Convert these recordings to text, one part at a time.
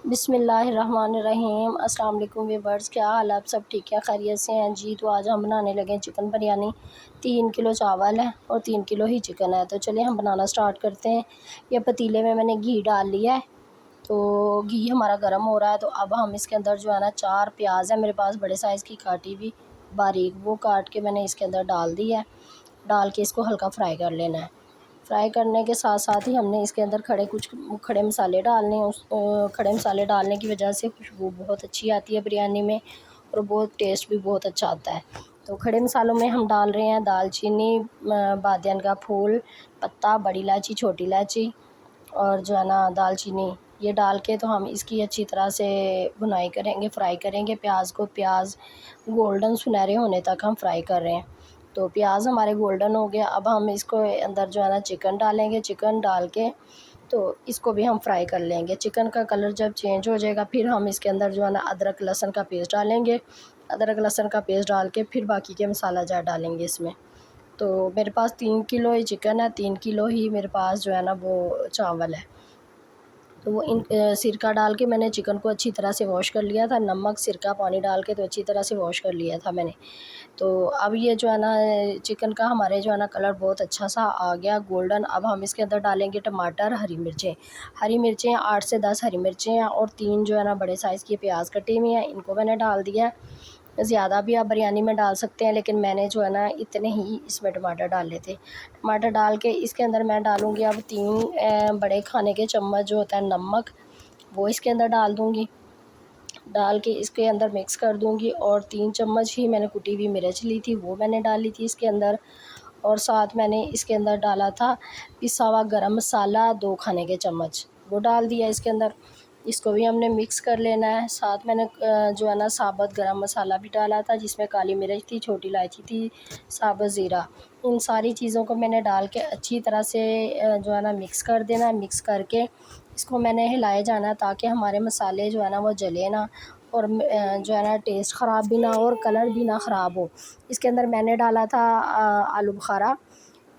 बिस्मिल्लाहिर्रहमानिर्रहीम। अस्सलाम वालेकुम व्यूअर्स, क्या हाल है? आप सब ठीक है, खैरियत से हैं जी। तो आज हम बनाने लगे चिकन बिरयानी। 3 किलो चावल है और 3 किलो ही चिकन है। तो चलिए हम बनाना स्टार्ट करते हैं। ये पतीले में मैंने घी डाल लिया है, तो घी हमारा गर्म हो रहा है। तो अब हम इसके अंदर जो है ना 4 प्याज है मेरे पास बड़े साइज़ की काटी हुई बारीक, वो काट के मैंने इसके अंदर डाल दी है। डाल के इसको हल्का फ्राई कर लेना है। फ्राई करने के साथ साथ ही हमने इसके अंदर कुछ खड़े मसाले डालने हैं। खड़े मसाले डालने की वजह से खुशबू बहुत अच्छी आती है बिरयानी में और बहुत टेस्ट भी बहुत अच्छा आता है। तो खड़े मसालों में हम डाल रहे हैं दालचीनी, बादियान का फूल, पत्ता, बड़ी इलायची, छोटी इलायची और जो है ना दालचीनी, ये डाल के तो हम इसकी अच्छी तरह से भुनाई करेंगे, फ्राई करेंगे। प्याज गोल्डन सुनहरे होने तक हम फ्राई कर रहे हैं। तो प्याज हमारे गोल्डन हो गया। अब हम इसको अंदर जो है ना चिकन डालेंगे। चिकन डाल के तो इसको भी हम फ्राई कर लेंगे। चिकन का कलर जब चेंज हो जाएगा फिर हम इसके अंदर जो है ना अदरक लहसुन का पेस्ट डालेंगे। अदरक लहसुन का पेस्ट डाल के फिर बाकी के मसाला जार डालेंगे इसमें। तो मेरे पास 3 किलो ही चिकन है, 3 किलो ही मेरे पास जो है ना वो चावल है। तो वो सिरका डाल के मैंने चिकन को अच्छी तरह से वॉश कर लिया था। नमक, सिरका, पानी डाल के तो अच्छी तरह से वॉश कर लिया था मैंने। तो अब ये जो है ना चिकन का हमारे जो है ना कलर बहुत अच्छा सा आ गया गोल्डन। अब हम इसके अंदर डालेंगे टमाटर, हरी मिर्चें 8 से 10 हरी मिर्चें हैं और 3 जो है ना बड़े साइज़ के प्याज कटे हुए हैं, इनको मैंने डाल दिया है। ज़्यादा भी आप बिरयानी में डाल सकते हैं, लेकिन मैंने जो है ना इतने ही इसमें टमाटर डाले थे। टमाटर डाल के इसके अंदर मैं डालूँगी अब 3 बड़े खाने के चम्मच जो होता है नमक, वो इसके अंदर डाल दूँगी। डाल के इसके अंदर मिक्स कर दूँगी और 3 चम्मच ही मैंने कुटी हुई मिर्च ली थी, वो मैंने डाली थी इसके अंदर। और साथ मैंने इसके अंदर डाला था पिसा हुआ गरम मसाला 2 खाने के चम्मच, वो डाल दिया इसके अंदर। इसको भी हमने मिक्स कर लेना है। साथ मैंने जो है ना साबुत गरम मसाला भी डाला था, जिसमें काली मिर्च थी, छोटी इलायची थी, साबुत ज़ीरा। इन सारी चीज़ों को मैंने डाल के अच्छी तरह से जो है ना मिक्स कर देना है। मिक्स करके इसको मैंने हिलाए जाना है ताकि हमारे मसाले जो है ना वो जले ना और जो है ना टेस्ट ख़राब भी ना हो और कलर भी ना ख़राब हो। इसके अंदर मैंने डाला था आलू बुखारा,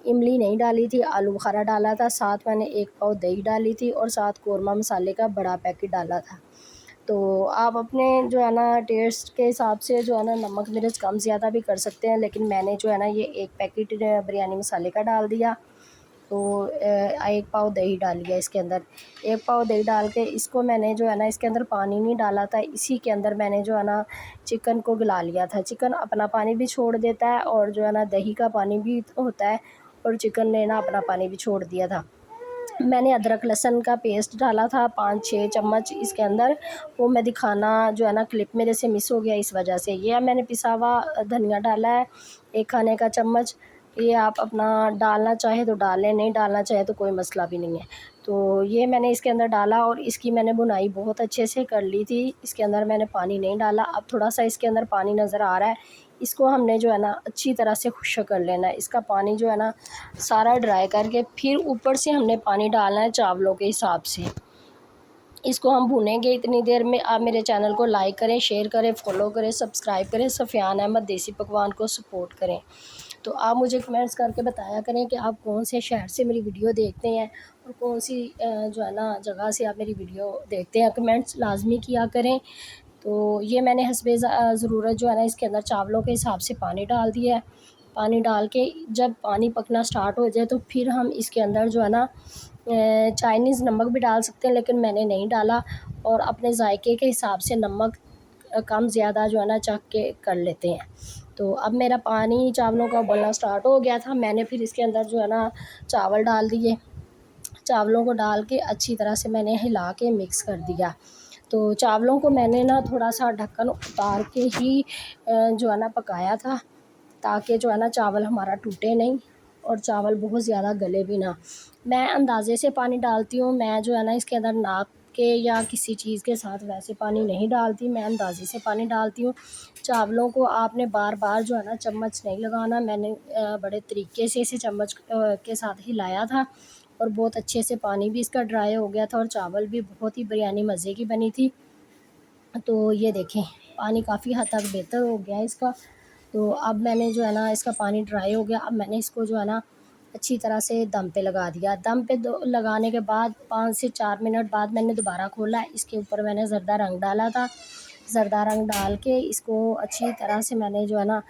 इमली नहीं डाली थी, आलू बुखारा डाला था। साथ मैंने 1 पाव दही डाली थी और साथ कौरमा मसाले का बड़ा पैकेट डाला था। तो आप अपने जो है ना टेस्ट के हिसाब से जो है ना नमक मिर्च कम ज़्यादा भी कर सकते हैं, लेकिन मैंने जो है ना ये 1 पैकेट बिरयानी मसाले का डाल दिया। तो 1 पाव दही डाल लिया इसके अंदर। 1 पाव दही डाल के इसको मैंने जो है ना इसके अंदर पानी नहीं डाला था, इसी के अंदर मैंने जो है ना चिकन को गला लिया था। चिकन अपना पानी भी छोड़ देता है और जो है ना दही का पानी भी होता है और चिकन ने ना अपना पानी भी छोड़ दिया था। मैंने अदरक लहसुन का पेस्ट डाला था 5-6 चम्मच इसके अंदर, वो मैं दिखाना जो है ना क्लिप मेरे से मिस हो गया इस वजह से। ये मैंने पिसा हुआ धनिया डाला है 1 खाने का चम्मच। ये आप अपना डालना चाहे तो डालें, नहीं डालना चाहे तो कोई मसला भी नहीं है। तो ये मैंने इसके अंदर डाला और इसकी मैंने भुनाई बहुत अच्छे से कर ली थी। इसके अंदर मैंने पानी नहीं डाला। अब थोड़ा-सा इसके अंदर पानी नज़र आ रहा है, इसको हमने जो है ना अच्छी तरह से खुश्क कर लेना है। इसका पानी जो है ना सारा ड्राई करके फिर ऊपर से हमने पानी डालना है चावलों के हिसाब से। इसको हम भूनेंगे इतनी देर में। आप मेरे चैनल को लाइक करें, शेयर करें, फॉलो करें, सब्सक्राइब करें, सफ़ियान अहमद देसी पकवान को सपोर्ट करें। तो आप मुझे कमेंट्स करके बताया करें कि आप कौन से शहर से मेरी वीडियो देखते हैं और कौन सी जो है ना जगह से आप मेरी वीडियो देखते हैं। कमेंट्स लाजमी किया करें। तो ये मैंने हस्बे ज़रूरत जो है ना इसके अंदर चावलों के हिसाब से पानी डाल दिया है। पानी डाल के जब पानी पकना स्टार्ट हो जाए तो फिर हम इसके अंदर जो है ना चाइनीज़ नमक भी डाल सकते हैं, लेकिन मैंने नहीं डाला। और अपने जायके के हिसाब से नमक कम ज़्यादा जो है ना चख के कर लेते हैं। तो अब मेरा पानी चावलों का उबलना स्टार्ट हो गया था। मैंने फिर इसके अंदर जो है ना चावल डाल दिए। चावलों को डाल के अच्छी तरह से मैंने हिला के मिक्स कर दिया। तो चावलों को मैंने ना थोड़ा-सा ढक्कन उतार के ही जो है ना पकाया था, ताकि जो है ना चावल हमारा टूटे नहीं और चावल बहुत ज़्यादा गले भी ना। मैं अंदाज़े से पानी डालती हूँ, मैं जो है ना इसके अंदर नाप के या किसी चीज़ के साथ वैसे पानी नहीं डालती, मैं अंदाज़े से पानी डालती हूँ। चावलों को आपने बार-बार जो है ना चम्मच नहीं लगाना। मैंने बड़े तरीके से इसे चम्मच के साथ हिलाया था और बहुत अच्छे से पानी भी इसका ड्राई हो गया था और चावल भी बहुत ही बिरयानी मज़े की बनी थी। तो ये देखें पानी काफ़ी हद तक बेहतर हो गया है इसका। तो अब मैंने जो है ना इसका पानी ड्राई हो गया। अब मैंने इसको जो है ना अच्छी तरह से दम पे लगा दिया। दम पे दो लगाने के बाद 5 से 4 मिनट बाद मैंने दोबारा खोला। इसके ऊपर मैंने ज़रदा रंग डाला था। ज़रदा रंग डाल के इसको अच्छी तरह से मैंने जो है ना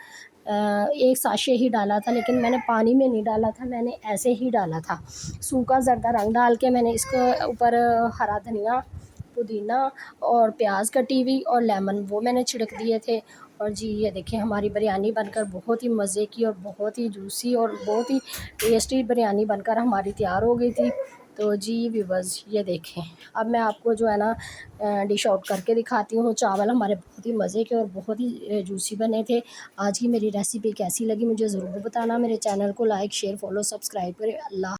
एक साशे ही डाला था, लेकिन मैंने पानी में नहीं डाला था, मैंने ऐसे ही डाला था। सूखा ज़रदा रंग डाल के मैंने इसके ऊपर हरा धनिया, पुदीना और प्याज कटी हुई और लेमन वो मैंने छिड़क दिए थे। और जी ये देखिए हमारी बिरयानी बनकर बहुत ही मज़े की और बहुत ही जूसी और बहुत ही टेस्टी बिरयानी बनकर हमारी तैयार हो गई थी। तो जी व्यूवर्स ये देखें, अब मैं आपको जो है ना डिश आउट करके दिखाती हूँ। चावल हमारे बहुत ही मज़े के और बहुत ही जूसी बने थे। आज की मेरी रेसिपी कैसी लगी मुझे ज़रूर बताना। मेरे चैनल को लाइक शेयर फॉलो सब्सक्राइब करें। अल्लाह।